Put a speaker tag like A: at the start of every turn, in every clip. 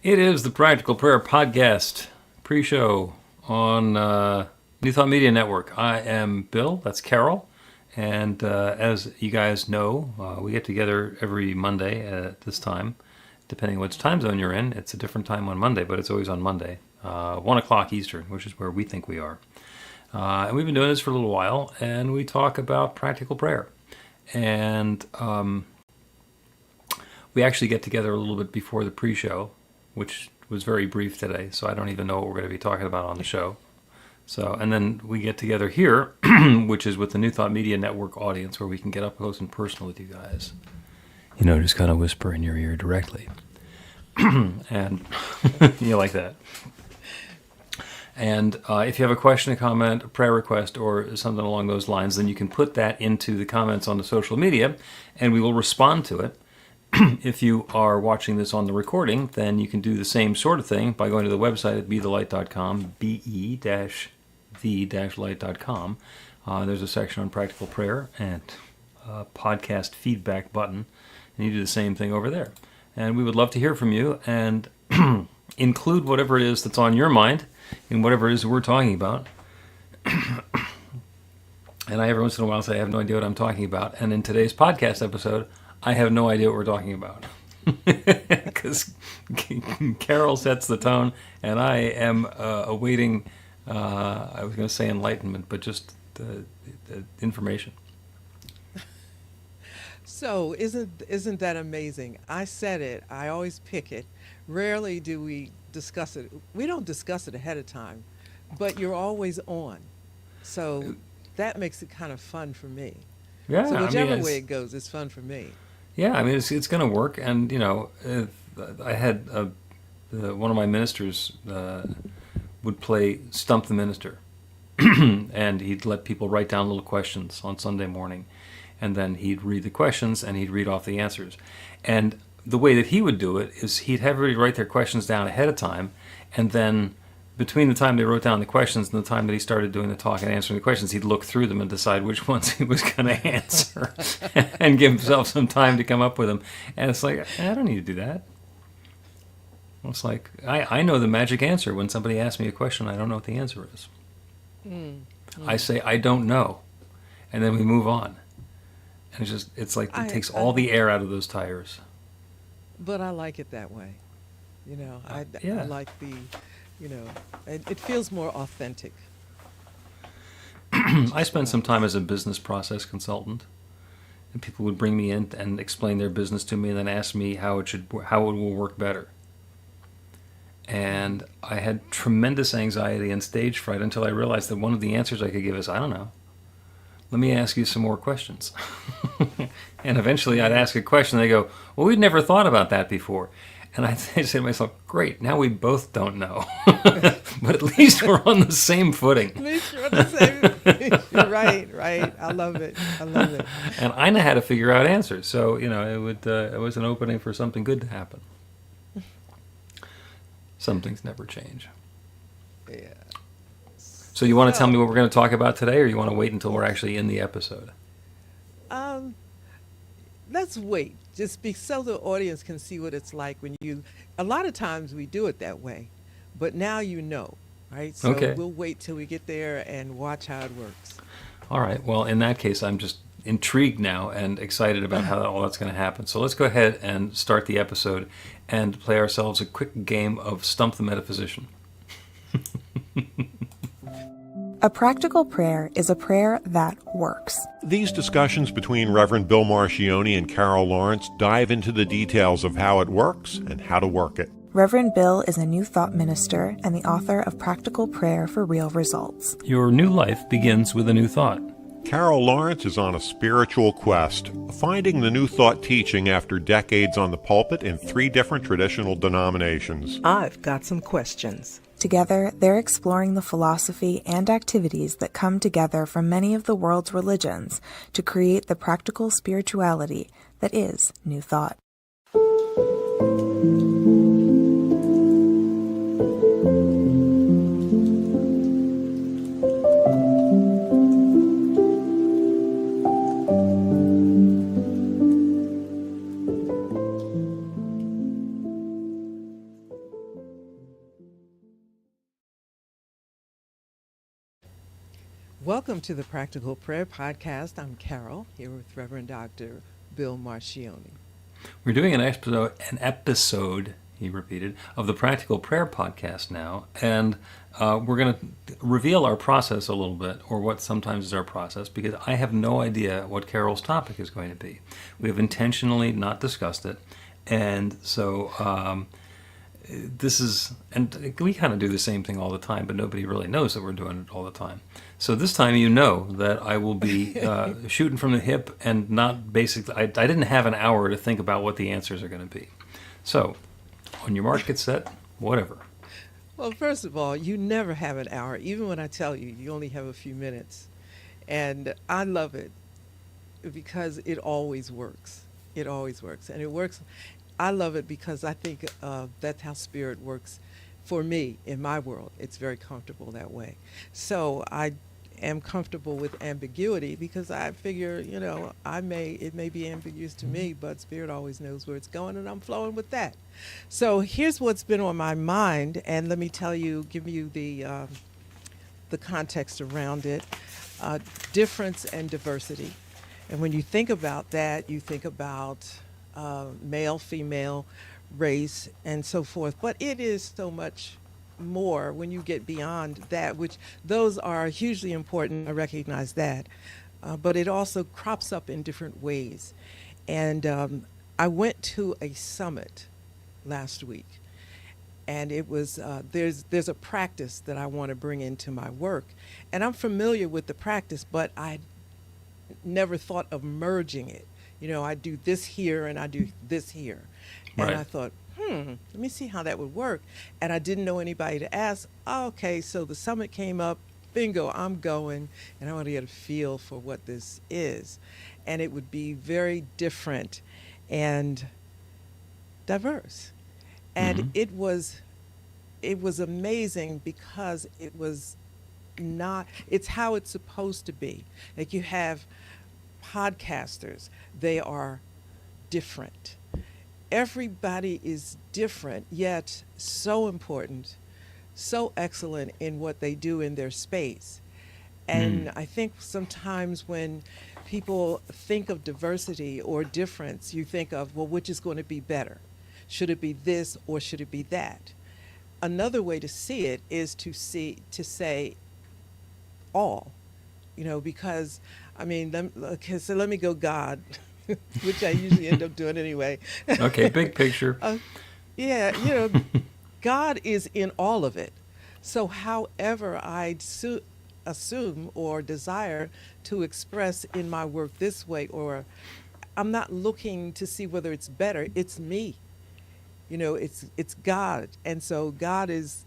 A: It is the Practical Prayer Podcast pre-show on New Thought Media Network. I am Bill, that's Carol, and as you guys know, we get together every Monday at this time, depending on which time zone you're in. It's a different time on Monday, but it's always on Monday, 1 o'clock Eastern, which is where we think we are. And we've been doing this for a little while, and we talk about practical prayer. And we actually get together a little bit before the pre-show, which was very brief today, so I don't even know what we're going to be talking about on the show. So, and then we get together here, which is with the New Thought Media Network audience, where we can get up close and personal with you guys. You know, just kind of whisper in your ear directly. And you like that. And if you have a question, a comment, a prayer request, or something along those lines, then you can put that into the comments on the social media, and we will respond to it. If you are watching this on the recording, then you can do the same sort of thing by going to the website at bethelight.com, be-the-light.com. There's a section on practical prayer and a podcast feedback button, and you do the same thing over there. And we would love to hear from you and include whatever it is that's on your mind in whatever it is that we're talking about. And I every once in a while say I have no idea what I'm talking about. And in today's podcast episode, I have no idea what we're talking about. Because Carol sets the tone, and I am awaiting, I was going to say enlightenment, but just the information.
B: So isn't that amazing? I said it. I always pick it. Rarely do we discuss it. We don't discuss it ahead of time, but you're always on. So that makes it kind of fun for me.
A: Yeah,
B: so whichever
A: I mean,
B: way it goes, it's fun for me.
A: Yeah, I mean, it's going to work. And, you know, I had one of my ministers would play Stump the Minister. And he'd let people write down little questions on Sunday morning. And then he'd read the questions and he'd read off the answers. And the way that he would do it is he'd have everybody write their questions down ahead of time. And then between the time they wrote down the questions and the time that he started doing the talk and answering the questions, he'd look through them and decide which ones he was going to answer and give himself some time to come up with them. And it's like, I don't need to do that. It's like, I know the magic answer. When somebody asks me a question, I don't know what the answer is. I say, I don't know. And then we move on. And it's like it takes all the air out of those tires.
B: But I like it that way. You know, I like the... You know, it feels more authentic.
A: I spent some time as a business process consultant, and people would bring me in and explain their business to me, and then ask me how it will work better. And I had tremendous anxiety and stage fright until I realized that one of the answers I could give is, I don't know. Let me ask you some more questions. And eventually I'd ask a question, and they go, well, we'd never thought about that before. And I say to myself, great, now we both don't know. But at least we're on the same footing.
B: At least you're on the same You're right. I love it.
A: And I know how to figure out answers. So, you know, it was an opening for something good to happen. Some things never change.
B: Yeah.
A: So you want to tell me what we're going to talk about today, or you want to wait until we're actually in the episode?
B: Let's wait. So the audience can see what it's like when a lot of times we do it that way, but now you know, right? So
A: okay.
B: We'll wait till we get there and watch how it works.
A: All right. Well, in that case, I'm just intrigued now and excited about how all that's going to happen. So let's go ahead and start the episode and play ourselves a quick game of Stump the Metaphysician.
C: A practical prayer is a prayer that works.
D: These discussions between Reverend Bill Marchiony and Carol Lawrence dive into the details of how it works and how to work it.
C: Reverend Bill is a New Thought minister and the author of Practical Prayer for Real Results.
A: Your new life begins with a new thought.
D: Carol Lawrence is on a spiritual quest, finding the New Thought teaching after decades on the pulpit in 3 different traditional denominations.
E: I've got some questions.
C: Together, they're exploring the philosophy and activities that come together from many of the world's religions to create the practical spirituality that is New Thought.
B: Welcome to the Practical Prayer Podcast. I'm Carol, here with Reverend Dr. Bill Marchiony.
A: We're doing an episode, he repeated, of the Practical Prayer Podcast now, and we're going to reveal our process a little bit, or what sometimes is our process, because I have no idea what Carol's topic is going to be. We have intentionally not discussed it, and so and we kind of do the same thing all the time, but nobody really knows that we're doing it all the time. So this time you know that I will be shooting from the hip and not basically, I didn't have an hour to think about what the answers are going to be. So, on your mark, get set, whatever.
B: Well, first of all, you never have an hour. Even when I tell you, you only have a few minutes. And I love it because it always works. It always works. And it works. I love it because I think that's how Spirit works for me in my world. It's very comfortable that way. So I am comfortable with ambiguity because I figure, it may be ambiguous to me, but Spirit always knows where it's going, and I'm flowing with that. So here's what's been on my mind, and let me give you the context around it. Difference and diversity. And when you think about that, you think about male, female, race, and so forth. But it is so much more when you get beyond that, which those are hugely important. I recognize that. But it also crops up in different ways. And I went to a summit last week. And it was, there's a practice that I want to bring into my work. And I'm familiar with the practice, but I never thought of merging it. I do this here and I do this here. And
A: Right.
B: I thought, let me see how that would work. And I didn't know anybody to ask. Okay, so the summit came up. Bingo, I'm going. And I want to get a feel for what this is. And it would be very different and diverse. And it was amazing because it was not, it's how it's supposed to be. Like you have podcasters, they are different. Everybody is different, yet so important, so excellent in what they do in their space. And I think sometimes when people think of diversity or difference, you think of, well, which is going to be better? Should it be this or should it be that? Another way to see it is to say all, because so let me go God, which I usually end up doing anyway.
A: Okay, big picture.
B: Yeah, God is in all of it. So however I assume or desire to express in my work this way, or I'm not looking to see whether it's better, it's me. It's God. And so God is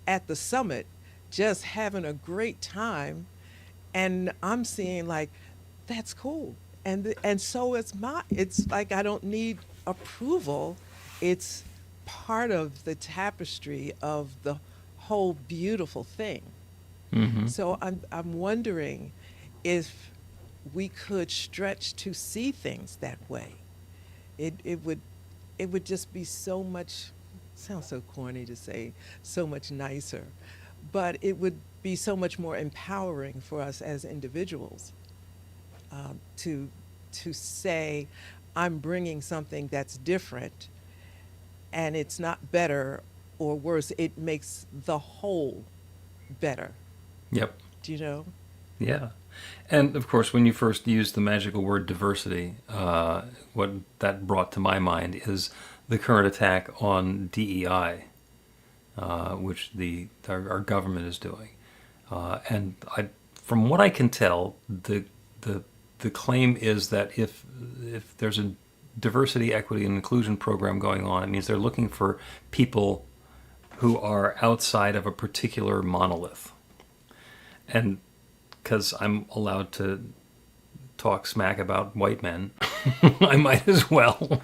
B: at the summit just having a great time. And I'm seeing like, that's cool. And so it's like I don't need approval. It's part of the tapestry of the whole beautiful thing. So I'm wondering if we could stretch to see things that way. It would just be so much, sounds so corny to say, so much nicer, but it would be so much more empowering for us as individuals to say, I'm bringing something that's different, and it's not better or worse. It makes the whole better.
A: Yep.
B: Do you know?
A: Yeah. And of course, when you first used the magical word diversity, what that brought to my mind is the current attack on DEI, which our government is doing. And from what I can tell, the claim is that if there's a diversity, equity, and inclusion program going on, it means they're looking for people who are outside of a particular monolith. And because I'm allowed to talk smack about white men, I might as well.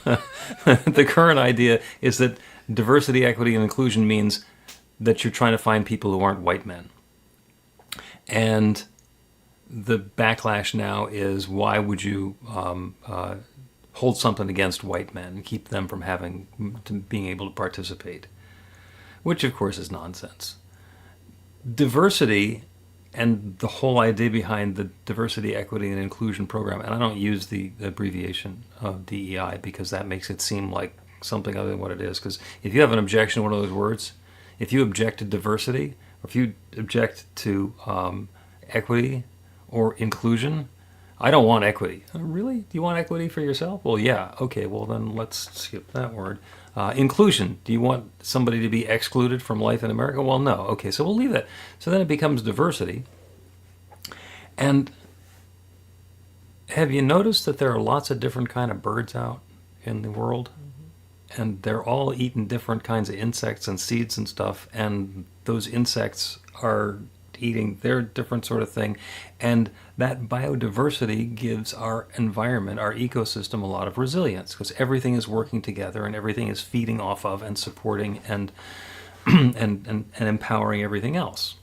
A: The current idea is that diversity, equity, and inclusion means that you're trying to find people who aren't white men. And the backlash now is, why would you hold something against white men and keep them from being able to participate? Which, of course, is nonsense. Diversity and the whole idea behind the diversity, equity, and inclusion program, and I don't use the abbreviation of DEI because that makes it seem like something other than what it is. Because if you have an objection to one of those words, if you object to diversity, or if you object to equity or inclusion, I don't want equity. Really? Do you want equity for yourself? Well, yeah. Okay, well then let's skip that word. Inclusion. Do you want somebody to be excluded from life in America? Well, no. Okay, so we'll leave that. So then it becomes diversity. And have you noticed that there are lots of different kind of birds out in the world? Mm-hmm. And they're all eating different kinds of insects and seeds and stuff. And those insects are eating their different sort of thing. And that biodiversity gives our environment, our ecosystem, a lot of resilience because everything is working together and everything is feeding off of and supporting and and empowering everything else.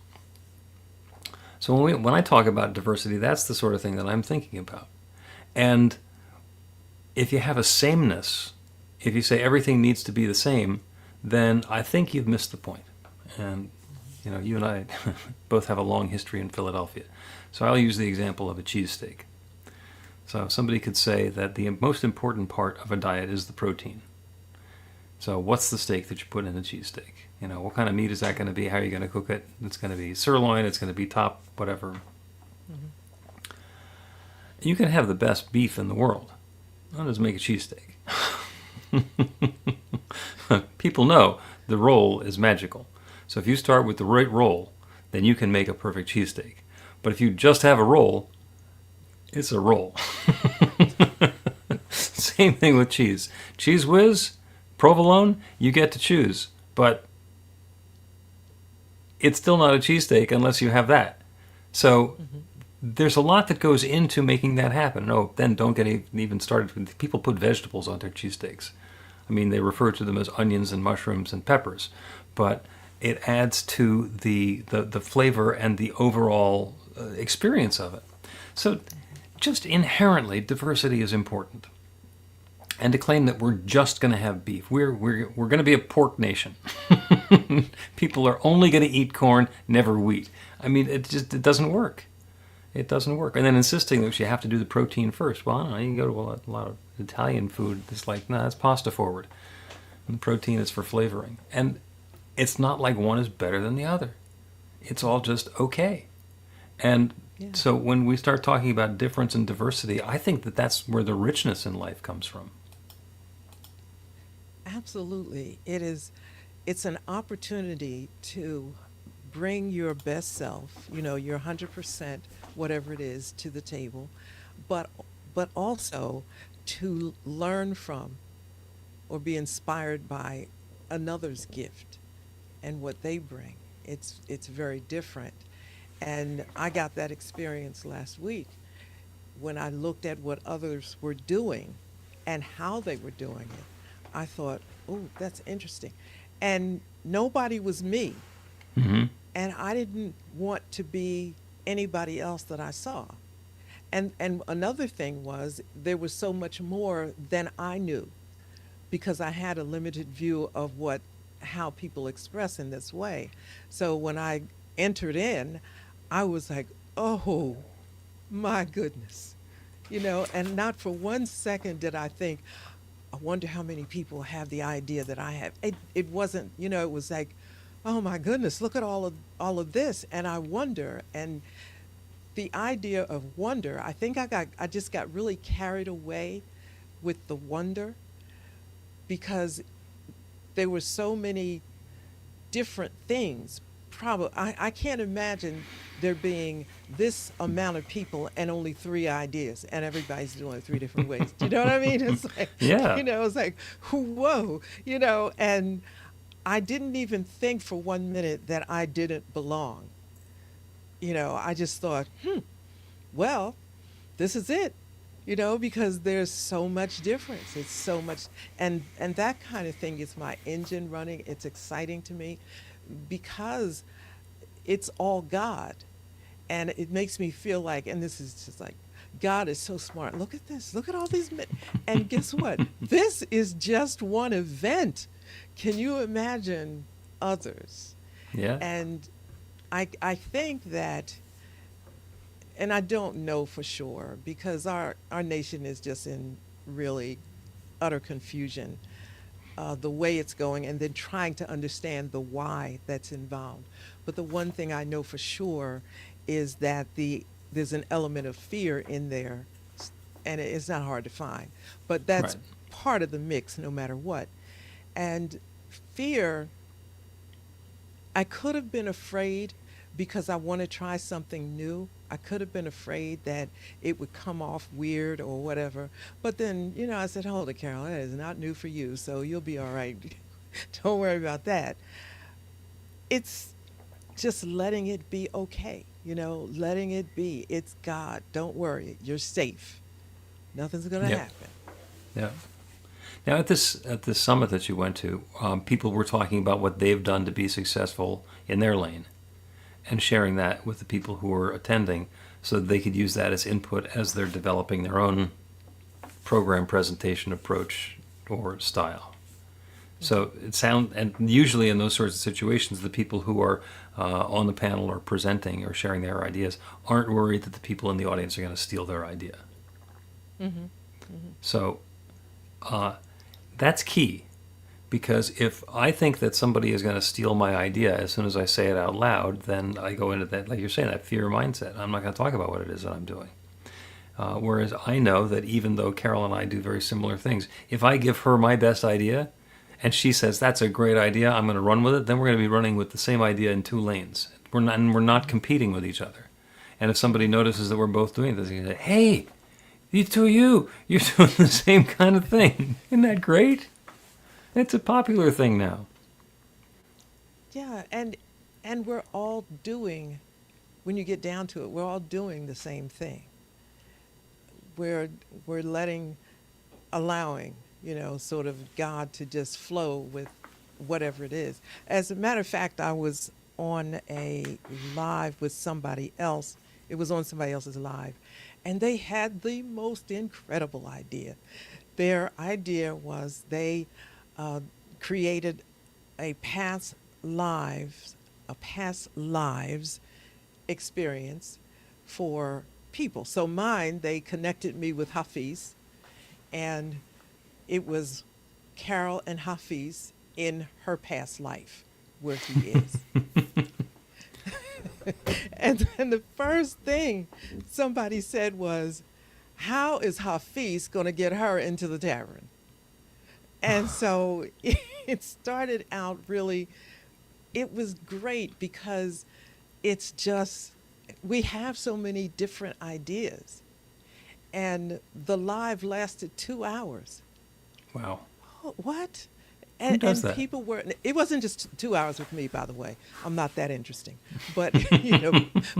A: So when I talk about diversity, that's the sort of thing that I'm thinking about. And if you have a sameness, if you say everything needs to be the same, then I think you've missed the point. And you know, you and I both have a long history in Philadelphia. So I'll use the example of a cheesesteak. So somebody could say that the most important part of a diet is the protein. So what's the steak that you put in a cheesesteak? You know, what kind of meat is that going to be? How are you going to cook it? It's going to be sirloin, it's going to be top, whatever. Mm-hmm. You can have the best beef in the world. That doesn't make a cheesesteak. People know the roll is magical. So if you start with the right roll, then you can make a perfect cheesesteak. But if you just have a roll, it's a roll. Same thing with cheese. Cheese whiz, provolone, you get to choose. But it's still not a cheesesteak unless you have that. So there's a lot that goes into making that happen. No, then don't get even started. People put vegetables on their cheesesteaks. I mean, they refer to them as onions and mushrooms and peppers. But it adds to the flavor and the overall experience of it. So just inherently, diversity is important. And to claim that we're just going to have beef, we're going to be a pork nation. People are only going to eat corn, never wheat. I mean, it doesn't work. It doesn't work. And then insisting that you have to do the protein first. Well, I don't know. You can go to a lot of Italian food. It's like, no, that's pasta forward. And the protein is for flavoring. And it's not like one is better than the other. It's all just okay. And so when we start talking about difference and diversity, I think that that's where the richness in life comes from.
B: Absolutely. It's an opportunity to bring your best self, you know, your 100%, whatever it is, to the table, but also to learn from or be inspired by another's gift and what they bring. It's very different. And I got that experience last week when I looked at what others were doing and how they were doing it. I thought, oh, that's interesting. And nobody was me. Mm-hmm. And I didn't want to be anybody else that I saw. And another thing was there was so much more than I knew because I had a limited view of how people express in this way. So when I entered in, I was like, oh, my goodness. You know, and not for one second did I think, I wonder how many people have the idea that I have. It wasn't, you know, it was like, oh my goodness, look at all of this. And I wonder, and the idea of wonder, I think I just got really carried away with the wonder because there were so many different things. Probably, I can't imagine there being this amount of people and only 3 ideas, and everybody's doing it 3 different ways. Do you know what I mean? It's like,
A: Yeah.
B: you know, it's like, whoa, you know, and I didn't even think for 1 minute that I didn't belong. You know, I just thought, well, this is it, you know, because there's so much difference. It's so much, and that kind of thing is my engine running. It's exciting to me because it's all God. And it makes me feel like, and this is just like, God is so smart. Look at this. Look at all these men. And guess what? This is just one event. Can you imagine others?
A: Yeah.
B: And I think that and I don't know for sure because our nation is just in really utter confusion, the way it's going, and then trying to understand the why that's involved. But the one thing I know for sure is that there's an element of fear in there, and it's not hard to find. But
A: Right.
B: that's part of the mix, no matter what. And fear, I could have been afraid because I want to try something new. I could have been afraid that it would come off weird or whatever. But then, I said, hold it, Carol, that is not new for you, so you'll be all right. Don't worry about that. It's just letting it be okay, letting it be. It's God. Don't worry. You're safe. Nothing's going to
A: Yep.
B: happen.
A: Yeah. Now, at this summit that you went to, people were talking about what they've done to be successful in their lane, and sharing that with the people who were attending, so that they could use that as input as they're developing their own program presentation approach or style. So and usually in those sorts of situations, the people who are on the panel or presenting or sharing their ideas aren't worried that the people in the audience are going to steal their idea.
B: Mm-hmm.
A: So that's key, because if I think that somebody is going to steal my idea as soon as I say it out loud, then I go into that, like you're saying, that fear mindset. I'm not going to talk about what it is that I'm doing. Whereas I know that even though Carol and I do very similar things, if I give her my best idea and she says that's a great idea, I'm going to run with it, then we're going to be running with the same idea in two lanes. We're not competing with each other. And if somebody notices that we're both doing this, they say, "Hey, you two, you're doing the same kind of thing. Isn't that great?" It's a popular thing now.
B: Yeah, and we're all doing, when you get down to it, we're all doing the same thing. We're allowing, sort of God to just flow with whatever it is. As a matter of fact, I was on a live with somebody else. It was on somebody else's live, and they had the most incredible idea. Their idea was they uh, created a past lives experience for people. So mine, they connected me with Hafiz, and it was Carol and Hafiz in her past life, where he is. And then the first thing somebody said was, how is Hafiz going to get her into the tavern? And so it started out really, it was great because it's just, we have so many different ideas. And the live lasted 2 hours.
A: Wow.
B: Oh, what?
A: Who does
B: And
A: that?
B: people were, it wasn't just 2 hours with me, by the way. I'm not that interesting. But,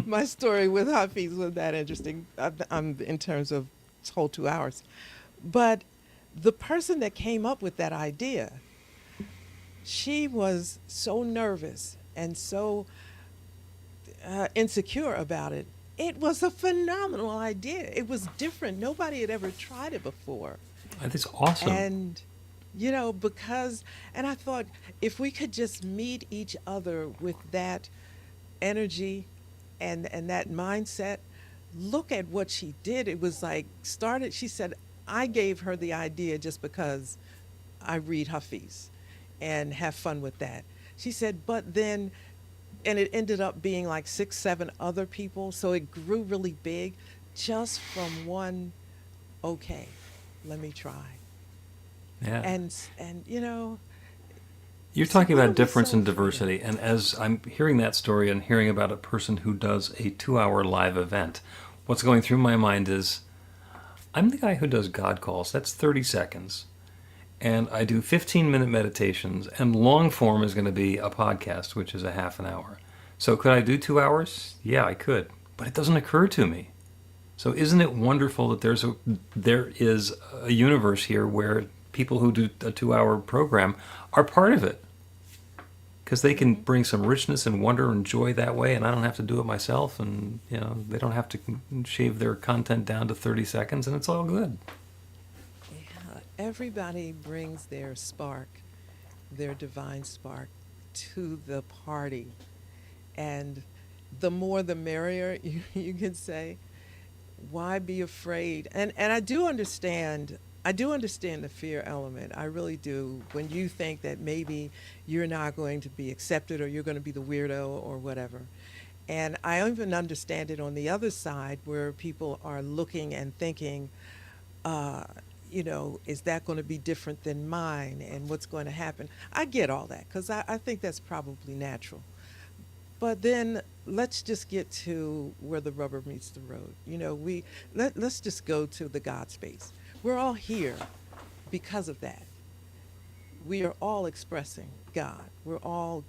B: my story with Hafiz was that interesting. I'm in terms of this whole 2 hours. But the person that came up with that idea, she was so nervous and so insecure about it. It was a phenomenal idea. It was different. Nobody had ever tried it before.
A: That's awesome.
B: And, and I thought if we could just meet each other with that energy and that mindset, look at what she did. It was like, she said, I gave her the idea just because I read Hafiz and have fun with that. She said, but then, and it ended up being like 6, 7 other people. So it grew really big just from one, okay, let me try.
A: Yeah.
B: And
A: You're
B: so
A: talking
B: what are
A: about
B: we
A: difference
B: so
A: and
B: afraid of?
A: diversity, and as I'm hearing that story and hearing about a person who does a 2-hour live event, what's going through my mind is, I'm the guy who does God calls. That's 30 seconds. And I do 15-minute meditations, and long form is going to be a podcast, which is a half an hour. So could I do 2 hours? Yeah, I could. But it doesn't occur to me. So isn't it wonderful that there is a universe here where people who do a 2-hour program are part of it? Because they can bring some richness and wonder and joy that way, and I don't have to do it myself, and they don't have to shave their content down to 30 seconds, and it's all good.
B: Yeah, everybody brings their spark, their divine spark, to the party. And the more the merrier, you can say. why be afraid? And I do understand the fear element. I really do. When you think that maybe you're not going to be accepted or you're going to be the weirdo or whatever. And I even understand it on the other side where people are looking and thinking, uh, is that going to be different than mine and what's going to happen? I get all that because I think that's probably natural. But then let's just get to where the rubber meets the road. Let's just go to the God space. We're all here because of that. We are all expressing God. We're all,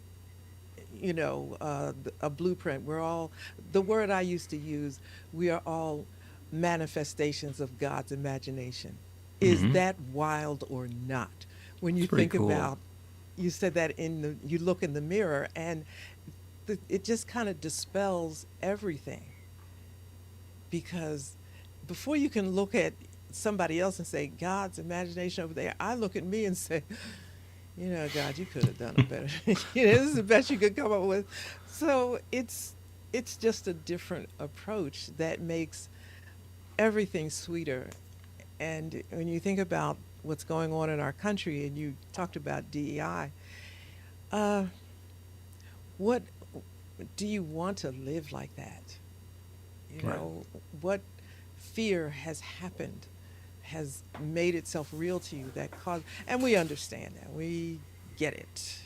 B: a blueprint. We're all, the word I used to use, we are all manifestations of God's imagination. Is
A: Hmm.
B: that wild or not? When you
A: It's pretty
B: think
A: cool.
B: about, you said that you look in the mirror and it just kind of dispels everything because before you can look at somebody else and say God's imagination over there, I look at me and say, God, you could have done it better. This is the best you could come up with. So it's just a different approach that makes everything sweeter. And when you think about what's going on in our country, and you talked about DEI, uh, what do you want to live like that? You
A: Right.
B: know, what fear has happened, has made itself real to you that caused, and we understand that. We get it.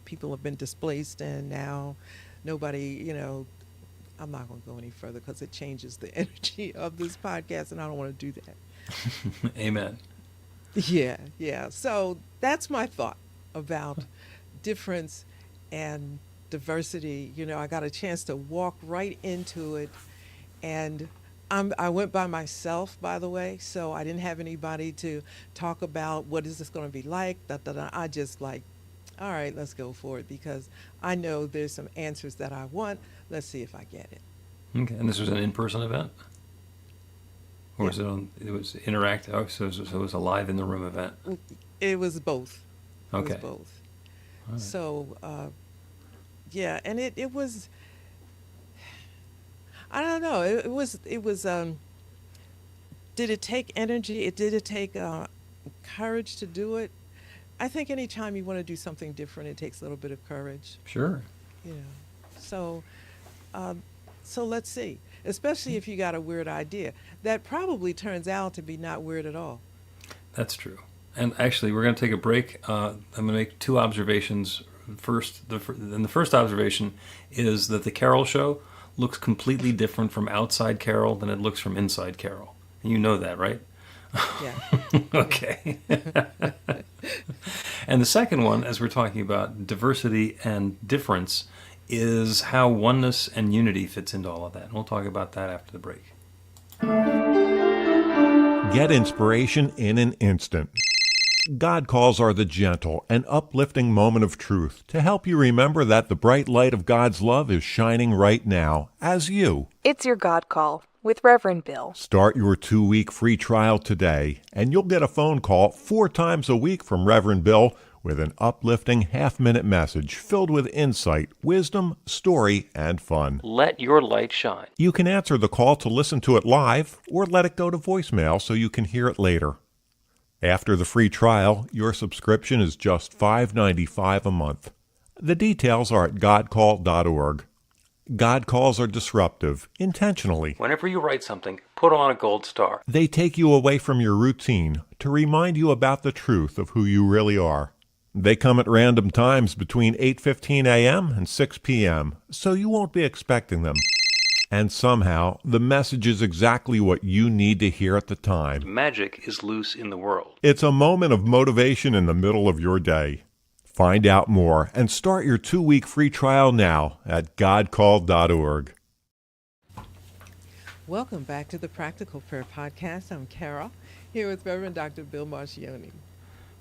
B: People have been displaced, and now nobody, I'm not going to go any further because it changes the energy of this podcast, and I don't want to do that.
A: Amen.
B: Yeah, yeah. So that's my thought about difference and diversity. I got a chance to walk right into it, and I went by myself, by the way, so I didn't have anybody to talk about what is this going to be like. Da, da, da. I just like, all right, let's go for it because I know there's some answers that I want. Let's see if I get it.
A: Okay. And this was an in-person event, or
B: Yeah,
A: was it on? It was interactive. Oh, so it was a live in the room event.
B: it was both. It was
A: Okay.
B: both.
A: All right.
B: So, yeah, and it was, I don't know, it was, did it take energy? Did it take courage to do it? I think anytime you want to do something different, it takes a little bit of courage,
A: Sure.
B: you know. So, um, so let's see. Especially if you got a weird idea, that probably turns out to be not weird at all.
A: That's true. And actually, we're going to take a break. I'm going to make two observations. First, and the first observation is that the Carol show looks completely different from outside Carol than it looks from inside Carol. You know that, right?
B: Yeah.
A: Okay. And the second one, as we're talking about diversity and difference, is how oneness and unity fits into all of that. And we'll talk about that after the break.
D: Get inspiration in an instant. God calls are the gentle and uplifting moment of truth to help you remember that the bright light of God's love is shining right now as you
C: It's your God Call with Reverend Bill.
D: start your 2-week free trial today, and you'll get a phone call 4 times a week from Reverend Bill with an uplifting half-minute message filled with insight, wisdom, story, and fun.
A: Let your light shine.
D: You can answer the call to listen to it live or let it go to voicemail so you can hear it later. After the free trial, your subscription is just $5.95 a month. The details are at godcall.org. God calls are disruptive, intentionally.
A: Whenever you write something, put on a gold star.
D: They take you away from your routine to remind you about the truth of who you really are. They come at random times between 8:15 a.m. and 6 p.m., so you won't be expecting them. And somehow, the message is exactly what you need to hear at the time.
A: Magic is loose in the world.
D: It's a moment of motivation in the middle of your day. Find out more and start your 2-week free trial now at godcall.org.
B: Welcome back to the Practical Prayer Podcast. I'm Carol, here with Reverend Dr. Bill Marchiony.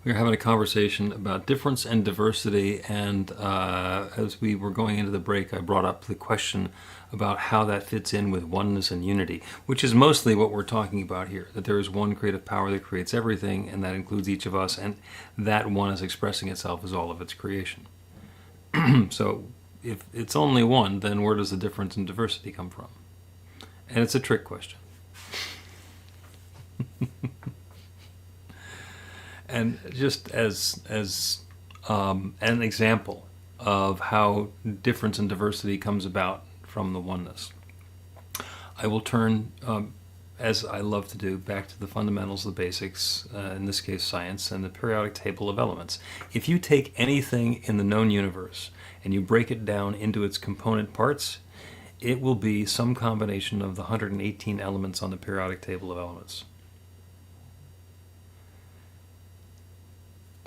A: We were having a conversation about difference and diversity, and as we were going into the break, I brought up the question about how that fits in with oneness and unity, which is mostly what we're talking about here, that there is one creative power that creates everything, and that includes each of us, and that one is expressing itself as all of its creation. So if it's only one, then where does the difference and diversity come from? And it's a trick question. And just as an example of how difference and diversity comes about from the oneness, I will turn, as I love to do, back to the fundamentals, the basics, in this case science, and the periodic table of elements. If you take anything in the known universe and you break it down into its component parts, it will be some combination of the 118 elements on the periodic table of elements.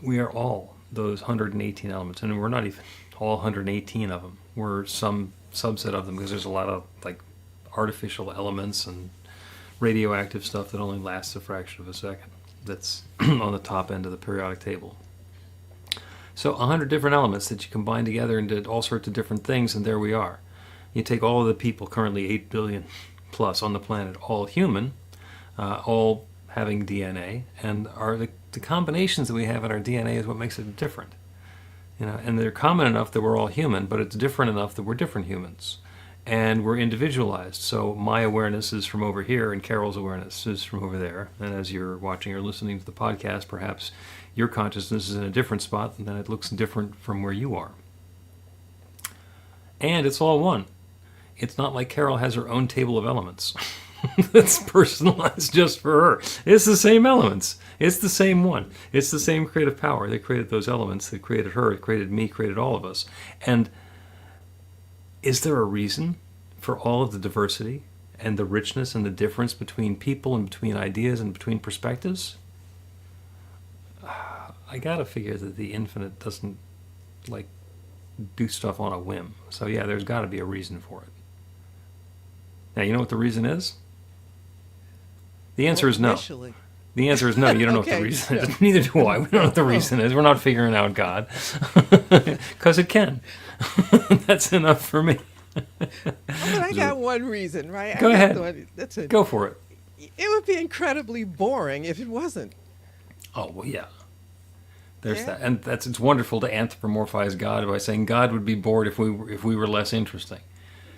A: We are all those 118 elements, and we're not even all 118 of them. We're some subset of them, because there's a lot of like artificial elements and radioactive stuff that only lasts a fraction of a second. That's on the top end of the periodic table. So 100 different elements that you combine together into all sorts of different things, and there we are. You take all of the people, currently 8 billion plus on the planet, all human, all having DNA, and the combinations that we have in our DNA is what makes it different. And they're common enough that we're all human, but it's different enough that we're different humans. And we're individualized. So my awareness is from over here, and Carol's awareness is from over there. And as you're watching or listening to the podcast, perhaps your consciousness is in a different spot, and then it looks different from where you are. And it's all one. It's not like Carol has her own table of elements that's personalized just for her. It's the same elements. It's the same one. It's the same creative power that created those elements, that created her, it created me, created all of us. And is there a reason for all of the diversity and the richness and the difference between people and between ideas and between perspectives? I gotta figure that the infinite doesn't like do stuff on a whim. So yeah, there's gotta be a reason for it. Now, you know what the reason is? The answer is no.
B: Initially.
A: The answer is no. You don't know what the
B: Okay.
A: reason is. Neither do I. We don't know what the reason is. We're not figuring out God. Because it can. That's enough for me.
B: But I got one reason, right?
A: Go
B: I got
A: ahead.
B: That's it.
A: Go for it.
B: It would be incredibly boring if it wasn't.
A: Oh, well, yeah. There's
B: Yeah.
A: that. And it's wonderful to anthropomorphize God by saying God would be bored if we were less interesting.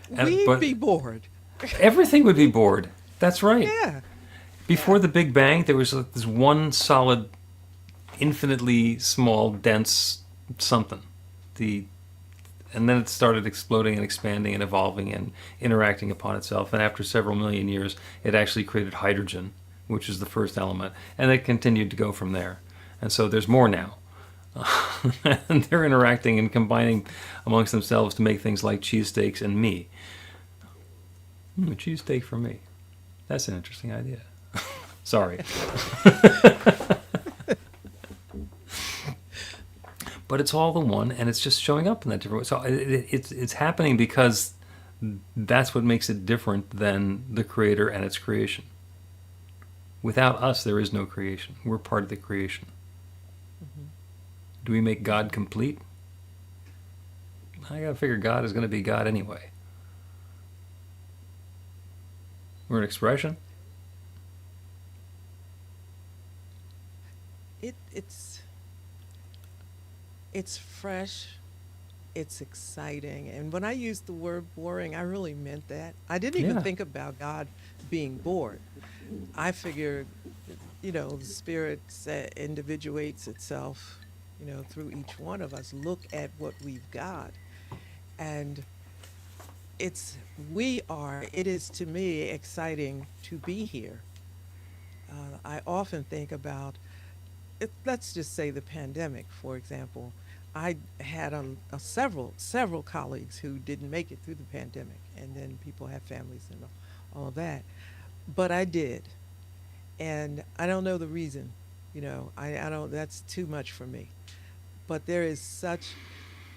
B: We'd
A: but
B: be bored.
A: everything would be bored. That's right.
B: Yeah.
A: Before the Big Bang, there was this one solid, infinitely small, dense something. And then it started exploding and expanding and evolving and interacting upon itself. And after several million years, it actually created hydrogen, which is the first element. And it continued to go from there. And so there's more now. And they're interacting and combining amongst themselves to make things like cheesesteaks and me. A cheesesteak for me. That's an interesting idea. Sorry. But it's all the one, and it's just showing up in that different way. So it's happening because that's what makes it different than the Creator and its creation. Without us, there is no creation. We're part of the creation. Mm-hmm. Do we make God complete? I gotta figure God is going to be God anyway. We're an expression.
B: It's fresh, it's exciting, and when I used the word boring, I really meant that. I didn't even
A: Yeah.
B: think about God being bored. I figured, the spirit individuates itself, through each one of us. Look at what we've got, and it is to me exciting to be here. I often think about let's just say the pandemic, for example. I had several colleagues who didn't make it through the pandemic, and then people have families and all of that. But I did, and I don't know the reason. I don't. That's too much for me. But there is such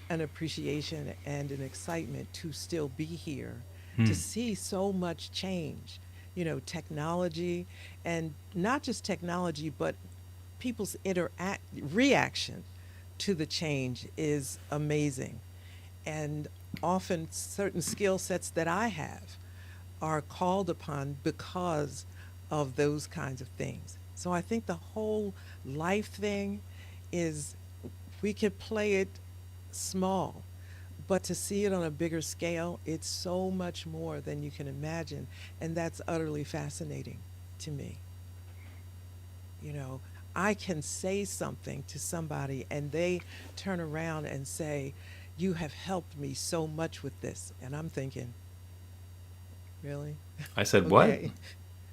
B: an appreciation and an excitement to still be here, to see so much change. Technology, and not just technology, but people's reaction to the change is amazing. And often certain skill sets that I have are called upon because of those kinds of things. So I think the whole life thing is, we could play it small, but to see it on a bigger scale, it's so much more than you can imagine. And that's utterly fascinating to me. I can say something to somebody and they turn around and say, "You have helped me so much with this." And I'm thinking, really?
A: I said, "What?
B: Okay.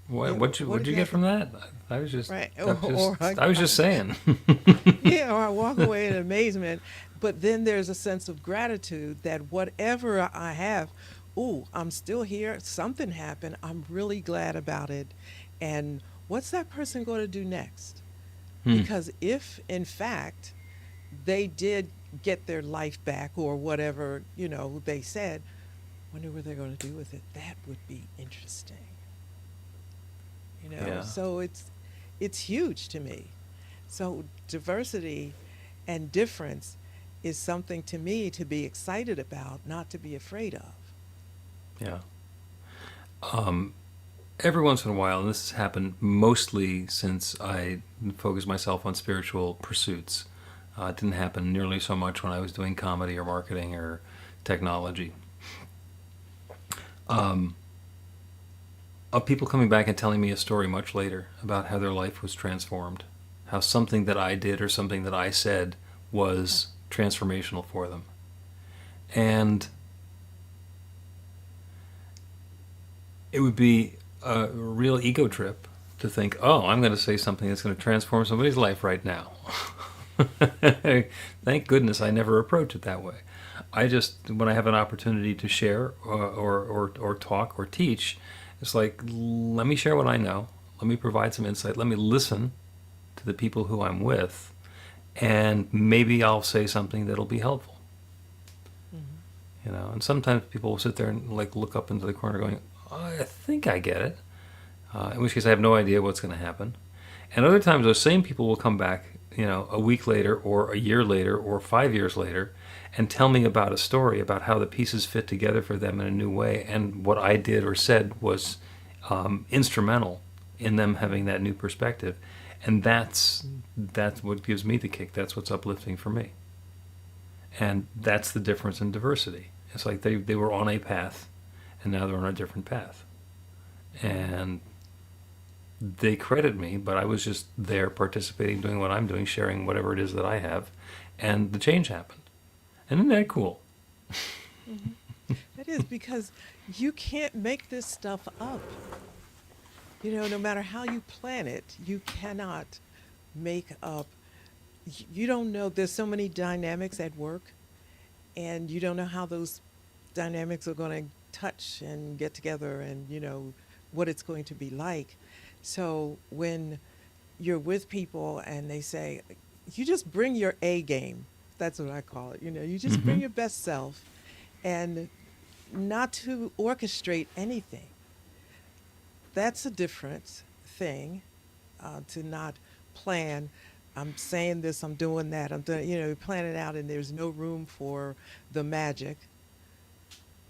A: What?
B: Yeah, what
A: What'd
B: does
A: you
B: that
A: get
B: have to,
A: from that?" I was just,
B: right?
A: I was
B: Or
A: just, I was just saying.
B: yeah, or I walk away in amazement. But then there's a sense of gratitude that whatever I have, ooh, I'm still here. Something happened. I'm really glad about it. And what's that person going to do next?
A: Hmm.
B: Because if, in fact, they did get their life back or whatever, they said, wonder what they're going to do with it. That would be interesting.
A: Yeah.
B: So it's huge to me. So diversity and difference is something to me to be excited about, not to be afraid of.
A: Yeah. Every once in a while, and this has happened mostly since I focused myself on spiritual pursuits. It didn't happen nearly so much when I was doing comedy or marketing or technology. Of people coming back and telling me a story much later about how their life was transformed, how something that I did or something that I said was transformational for them. And it would be a real ego trip to think, oh, I'm going to say something that's going to transform somebody's life right now. Thank goodness I never approach it that way. I just, when I have an opportunity to share or talk or teach, it's like, let me share what I know. Let me provide some insight. Let me listen to the people who I'm with, and maybe I'll say something that'll be helpful. And sometimes people will sit there and like look up into the corner going, oh, I think I get it. In which case I have no idea what's going to happen. And other times those same people will come back, a week later or a year later or 5 years later and tell me about a story about how the pieces fit together for them in a new way, and what I did or said was instrumental in them having that new perspective. And that's what gives me the kick. That's what's uplifting for me. And that's the difference in diversity. It's like they were on a path, and now they're on a different path. And they credit me, but I was just there participating, doing what I'm doing, sharing whatever it is that I have, and the change happened. And isn't that cool?
B: It is, because you can't make this stuff up. No matter how you plan it, you cannot make up. You don't know. There's so many dynamics at work, and you don't know how those dynamics are going to touch and get together, and what it's going to be like. So when you're with people and they say, you just bring your A game. That's what I call it. You just bring your best self, and not to orchestrate anything. That's a different thing, to not plan. I'm saying this, I'm doing that, I'm doing, plan it out, and there's no room for the magic.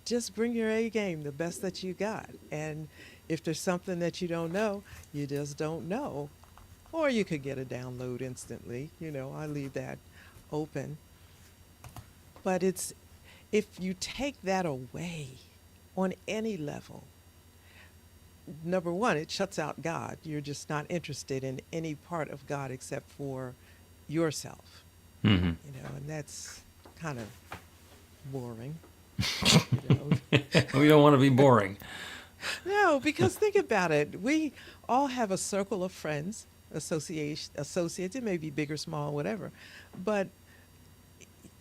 B: Just bring your A game, the best that you got. And if there's something that you don't know, you just don't know. Or you could get a download instantly. I leave that open. But if you take that away on any level, number one, it shuts out God. You're just not interested in any part of God except for yourself.
A: Mm-hmm.
B: And that's kind of boring. you know.
A: We don't want to be boring.
B: No, because think about it. We all have a circle of friends, associates. It may be big or small, whatever. But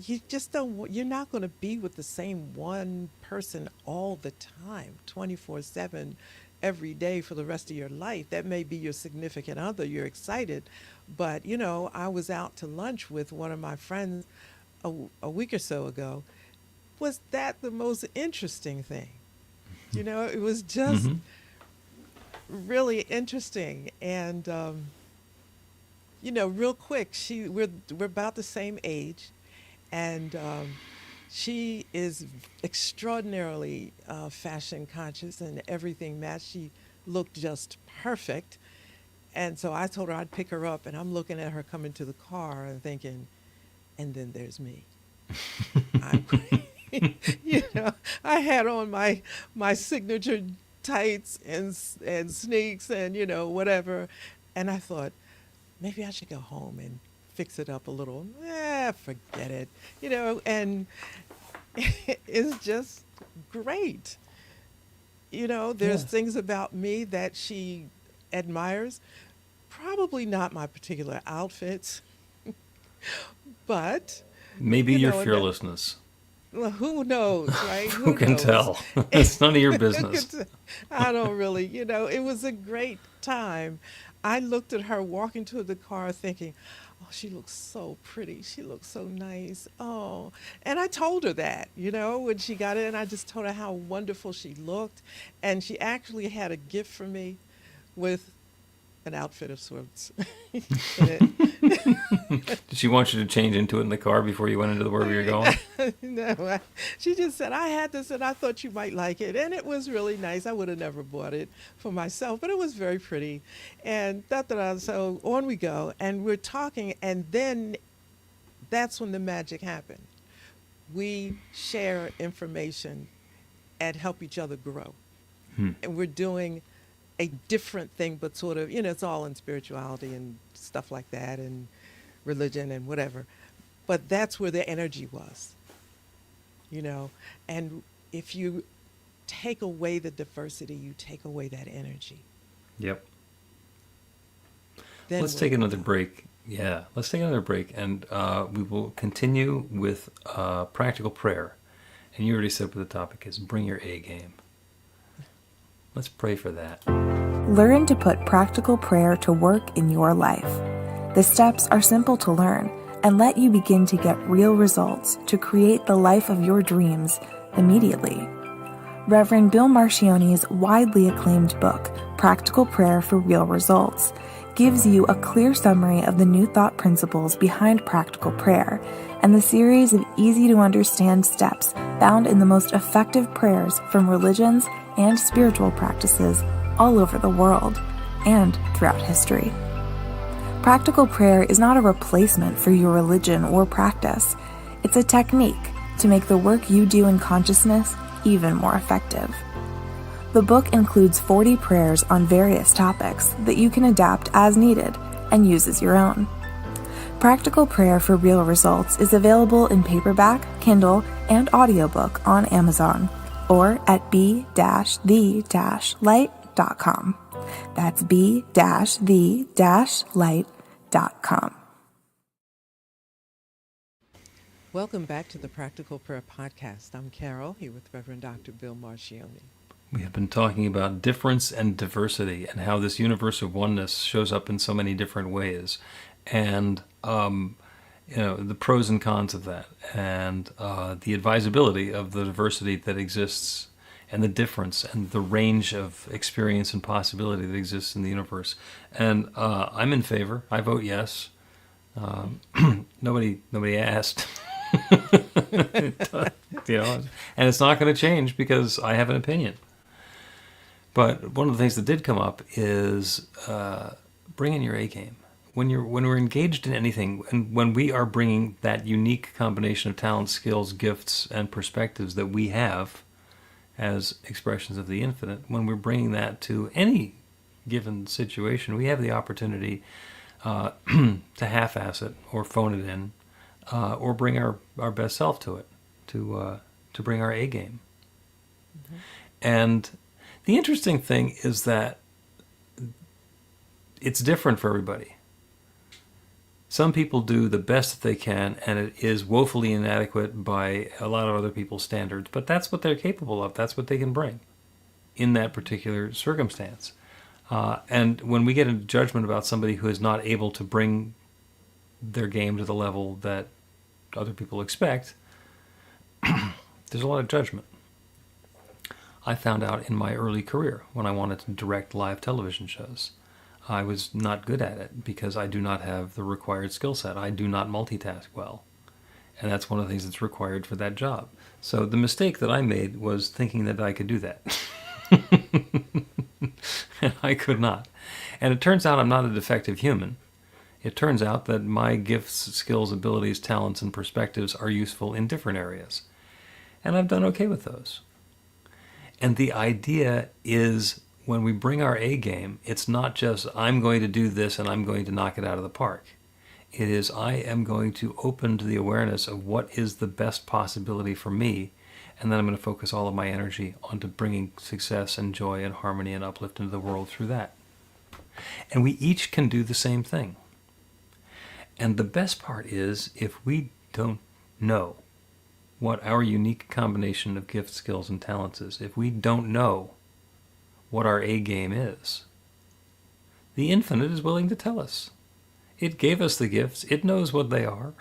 B: you just don't, you're not going to be with the same one person all the time, 24/7, every day for the rest of your life. That may be your significant other. You're excited. But, I was out to lunch with one of my friends a week or so ago. Was that the most interesting thing? It was just really interesting. And, real quick, we're about the same age. And she is extraordinarily fashion conscious, and everything matched. She looked just perfect. And so I told her I'd pick her up, and I'm looking at her coming to the car and thinking, and then there's me. I, I had on my signature tights and sneaks and whatever, and I thought, maybe I should go home and fix it up a little. Forget it. And it's just great. There's
A: Yes.
B: things about me that she admires. Probably not my particular outfits, but
A: Maybe your
B: and that,
A: fearlessness.
B: well, who knows, right?
A: Who
B: Who
A: can
B: knows?
A: tell? It's none of your business.
B: I don't really, it was a great time. I looked at her walking to the car thinking, oh, she looks so pretty. She looks so nice. Oh, and I told her that, when she got in, I just told her how wonderful she looked. And she actually had a gift for me with an outfit of sorts in it.
A: Did she want you to change into it in the car before you went into wherever you're going?
B: No, she just said, I had this and I thought you might like it. And it was really nice. I would have never bought it for myself, but it was very pretty. And so on we go. And we're talking. And then that's when the magic happened. We share information and help each other grow. And we're doing a different thing, but sort of, it's all in spirituality and stuff like that and religion and whatever. But that's where the energy was, And if you take away the diversity, you take away that energy.
A: Yep.
B: Then
A: Let's
B: where
A: take
B: do we
A: another
B: go?
A: break. Yeah, let's take another break, and we will continue with practical prayer. And you already said what the topic is. Bring your A game. Let's pray for that.
C: Learn to put practical prayer to work in your life. The steps are simple to learn and let you begin to get real results to create the life of your dreams immediately. Reverend Bill Marchiony's widely acclaimed book, Practical Prayer for Real Results, gives you a clear summary of the New Thought principles behind practical prayer and the series of easy-to-understand steps found in the most effective prayers from religions and spiritual practices all over the world and throughout history. Practical prayer is not a replacement for your religion or practice. It's a technique to make the work you do in consciousness even more effective. The book includes 40 prayers on various topics that you can adapt as needed and use as your own. Practical Prayer for Real Results is available in paperback, Kindle, and audiobook on Amazon or at b-the-light.com. That's b-the-light.com.
B: Welcome back to the Practical Prayer Podcast. I'm Carol, here with Reverend Dr. Bill Marchiony.
A: We have been talking about difference and diversity and how this universe of oneness shows up in so many different ways, and the pros and cons of that, and the advisability of the diversity that exists, and the difference and the range of experience and possibility that exists in the universe. And I'm in favor. I vote yes. Nobody asked. And it's not going to change because I have an opinion. But one of the things that did come up is bring in your A game. When we're engaged in anything, and when we are bringing that unique combination of talents, skills, gifts, and perspectives that we have as expressions of the infinite, when we're bringing that to any given situation, we have the opportunity to half-ass it or phone it in, or bring our best self to it, to bring our A game. Mm-hmm. And the interesting thing is that it's different for everybody. Some people do the best that they can, and it is woefully inadequate by a lot of other people's standards, but that's what they're capable of. That's what they can bring in that particular circumstance. And when we get a judgment about somebody who is not able to bring their game to the level that other people expect, there's a lot of judgment. I found out in my early career when I wanted to direct live television shows. I was not good at it because I do not have the required skill set. I do not multitask well. And that's one of the things that's required for that job. So the mistake that I made was thinking that I could do that. And I could not. And it turns out I'm not a defective human. It turns out that my gifts, skills, abilities, talents, and perspectives are useful in different areas. And I've done okay with those. And the idea is when we bring our A game, it's not just I'm going to do this and I'm going to knock it out of the park. It is I am going to open to the awareness of what is the best possibility for me, and then I'm going to focus all of my energy onto bringing success and joy and harmony and uplift into the world through that. And we each can do the same thing. And the best part is, if we don't know what our unique combination of gifts, skills, and talents is, if we don't know what our A game is, the infinite is willing to tell us. It gave us the gifts. It knows what they are.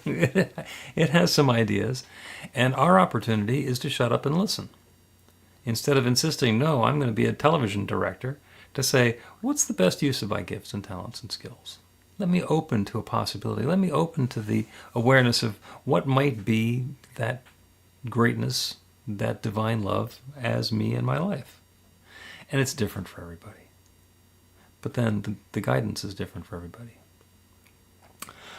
A: It has some ideas. And our opportunity is to shut up and listen. Instead of insisting, no, I'm going to be a television director, to say, what's the best use of my gifts and talents and skills? Let me open to a possibility. Let me open to the awareness of what might be that greatness, that divine love as me in my life. And it's different for everybody. But then the guidance is different for everybody.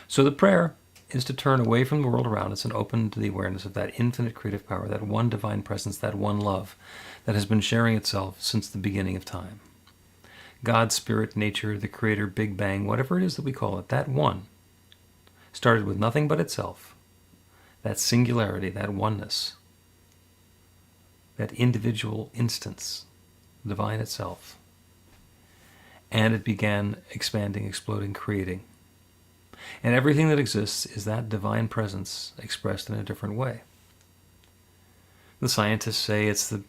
A: So the prayer is to turn away from the world around us and open to the awareness of that infinite creative power, that one divine presence, that one love that has been sharing itself since the beginning of time. God, Spirit, Nature, the Creator, Big Bang, whatever it is that we call it, that one started with nothing but itself. That singularity, that oneness, that individual instance, divine itself. And it began expanding, exploding, creating. And everything that exists is that divine presence expressed in a different way. The scientists say it's the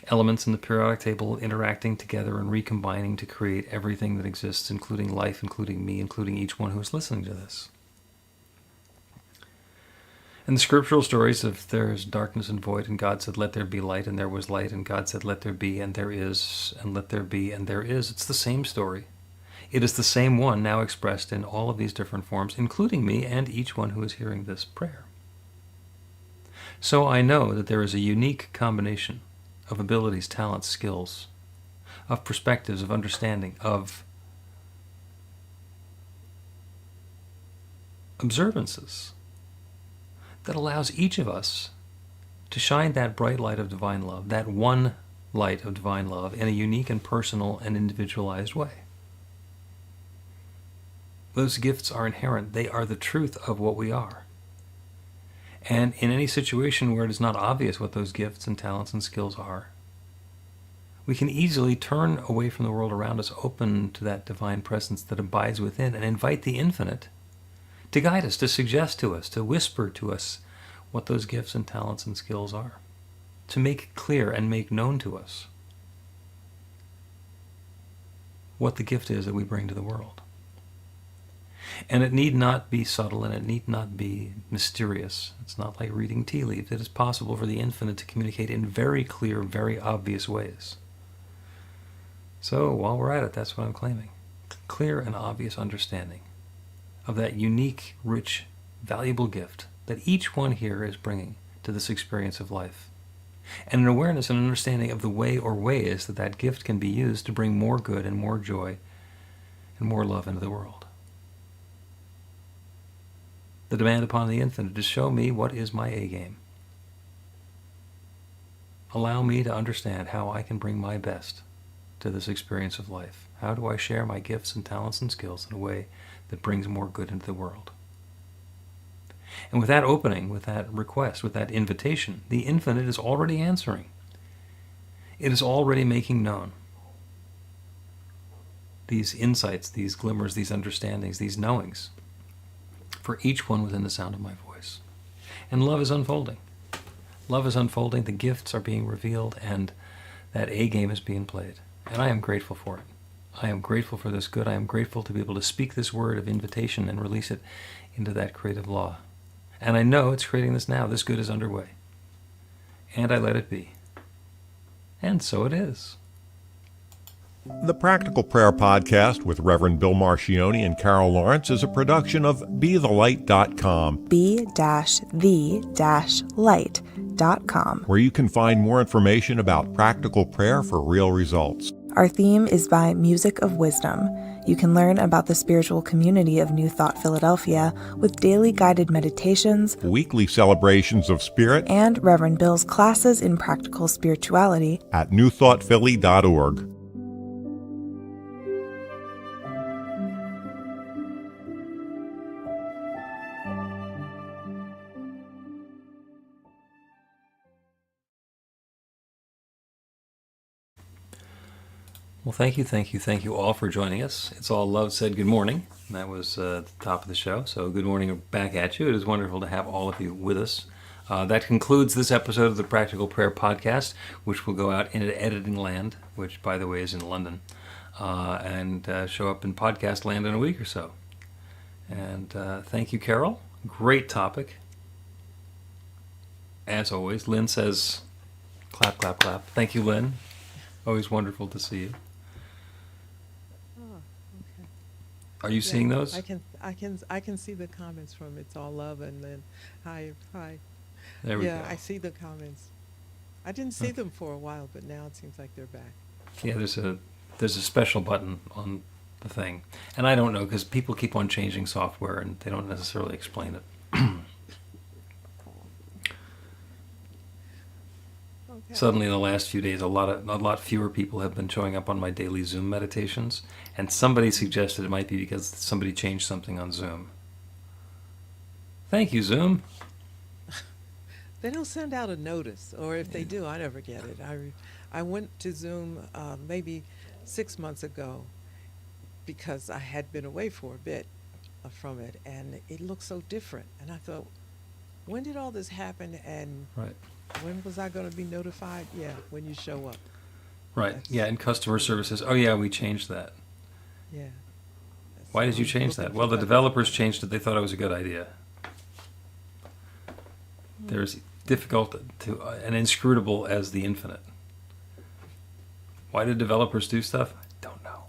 A: elements in the periodic table interacting together and recombining to create everything that exists, including life, including me, including each one who is listening to this. And the scriptural stories of there is darkness and void, and God said, let there be light, and there was light, and God said, let there be, and there is, and let there be, and there is. It's the same story. It is the same one now expressed in all of these different forms, including me and each one who is hearing this prayer. So I know that there is a unique combination of abilities, talents, skills, of perspectives, of understanding, of observances that allows each of us to shine that bright light of divine love, that one light of divine love, in a unique and personal and individualized way. Those gifts are inherent. They are the truth of what we are. And in any situation where it is not obvious what those gifts and talents and skills are, we can easily turn away from the world around us, open to that divine presence that abides within, and invite the infinite to guide us, to suggest to us, to whisper to us what those gifts and talents and skills are, to make clear and make known to us what the gift is that we bring to the world. And it need not be subtle, and it need not be mysterious. It's not like reading tea leaves. It is possible for the infinite to communicate in very clear, very obvious ways. So while we're at it, that's what I'm claiming. Clear and obvious understanding of that unique, rich, valuable gift that each one here is bringing to this experience of life. And an awareness and understanding of the way or ways that that gift can be used to bring more good and more joy and more love into the world. The demand upon the infinite is show me what is my A game. Allow me to understand how I can bring my best to this experience of life. How do I share my gifts and talents and skills in a way that brings more good into the world? And with that opening, with that request, with that invitation, the infinite is already answering. It is already making known these insights, these glimmers, these understandings, these knowings for each one within the sound of my voice. And love is unfolding. Love is unfolding, the gifts are being revealed, and that A game is being played. And I am grateful for it. I am grateful for this good. I am grateful to be able to speak this word of invitation and release it into that creative law. And I know it's creating this now. This good is underway. And I let it be. And so it is.
D: The Practical Prayer Podcast with Reverend Bill Marchiony and Carol Lawrence is a production of BeTheLight.com,
C: be-the-light.com,
D: where you can find more information about practical prayer for real results.
C: Our theme is by Music of Wisdom. You can learn about the spiritual community of New Thought Philadelphia with daily guided meditations,
D: weekly celebrations of spirit
C: and Reverend Bill's classes in practical spirituality
D: at newthoughtphilly.org.
A: Well, thank you all for joining us. It's All Love said good morning. That was the top of the show. So good morning back at you. It is wonderful to have all of you with us. That concludes this episode of the Practical Prayer Podcast, which will go out in editing land, which, by the way, is in London, and show up in podcast land in a week or so. And thank you, Carol. Great topic. As always, Lynn says, clap, clap, clap. Thank you, Lynn. Always wonderful to see you. Are you seeing those?
B: I can see the comments from It's All Love and then hi.
A: There we go.
B: Yeah, I see the comments. I didn't see them for a while, but now it seems like they're back.
A: Yeah, there's a special button on the thing, and I don't know because people keep on changing software and they don't necessarily explain it.
B: Okay.
A: Suddenly, in the last few days, a lot fewer people have been showing up on my daily Zoom meditations, and somebody suggested it might be because somebody changed something on Zoom. Thank you, Zoom.
B: They don't send out a notice, or if they do, I never get it. I went to Zoom maybe 6 months ago because I had been away for a bit from it, and it looked so different. And I thought, when did all this happen, and
A: Right.
B: when was I going to be notified? Yeah, when you show up.
A: Right.
B: That's-
A: Yeah, and customer services. Oh, yeah, we changed that.
B: Yeah.
A: Why did you
B: I'm
A: change
B: looking
A: that?
B: for
A: Well, the
B: that.
A: developers changed it. They thought it was a good idea. There's difficult to and inscrutable as the infinite. Why did developers do stuff? I don't know.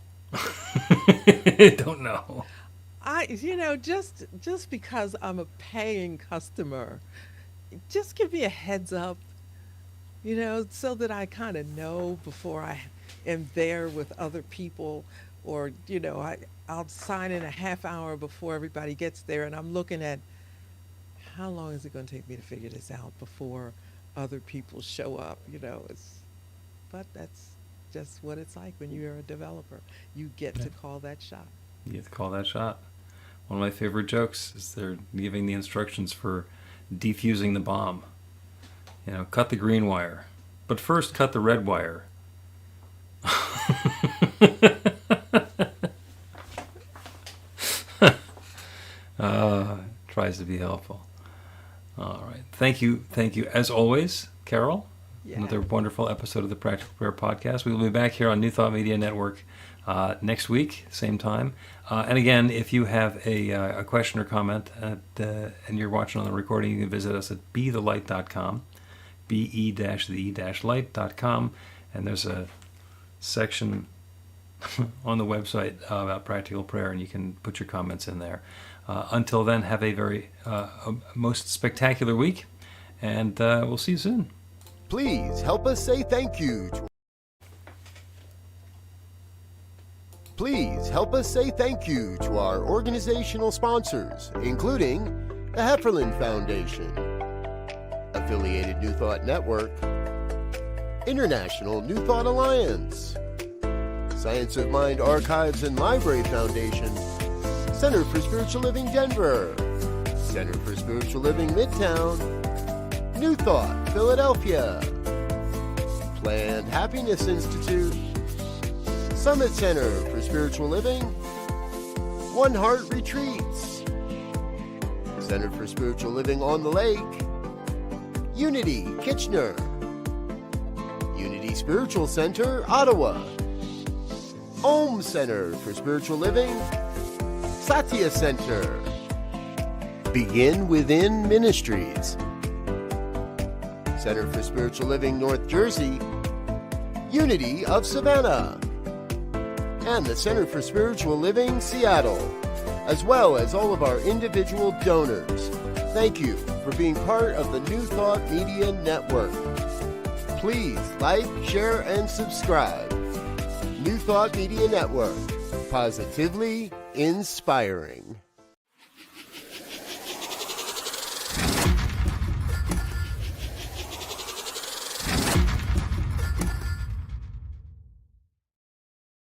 A: Don't know.
B: Just because I'm a paying customer, just give me a heads up, so that I kind of know before I am there with other people, or I'll sign in a half hour before everybody gets there, and I'm looking at how long is it going to take me to figure this out before other people show up. But that's just what it's like when you're a developer. You get to call that shot.
A: You have to call that shot. One of my favorite jokes is they're giving the instructions for defusing the bomb. Cut the green wire, but first cut the red wire. Tries to be helpful. All right. Thank you, as always, Carol.
B: Yeah.
A: Another wonderful episode of the Practical Prayer Podcast. We will be back here on New Thought Media Network next week, same time. And again, if you have a question or comment and you're watching on the recording, you can visit us at bethelight.com, be-the-light.com, and there's a section on the website about practical prayer, and you can put your comments in there. Until then, have a very most spectacular week, and we'll see you soon.
F: Please help us say thank you. Please help us say thank you to our organizational sponsors, including the Hefferland Foundation, Affiliated New Thought Network, International New Thought Alliance, Science of Mind Archives and Library Foundation, Center for Spiritual Living Denver, Center for Spiritual Living Midtown, New Thought Philadelphia, Planned Happiness Institute, Summit Center for Spiritual Living, One Heart Retreats, Center for Spiritual Living on the Lake, Unity Kitchener, Unity Spiritual Center Ottawa, Om Center for Spiritual Living, Satya Center, Begin Within Ministries, Center for Spiritual Living North Jersey, Unity of Savannah, and the Center for Spiritual Living Seattle, as well as all of our individual donors. Thank you for being part of the New Thought Media Network. Please like, share, and subscribe. New Thought Media Network, Positively inspiring.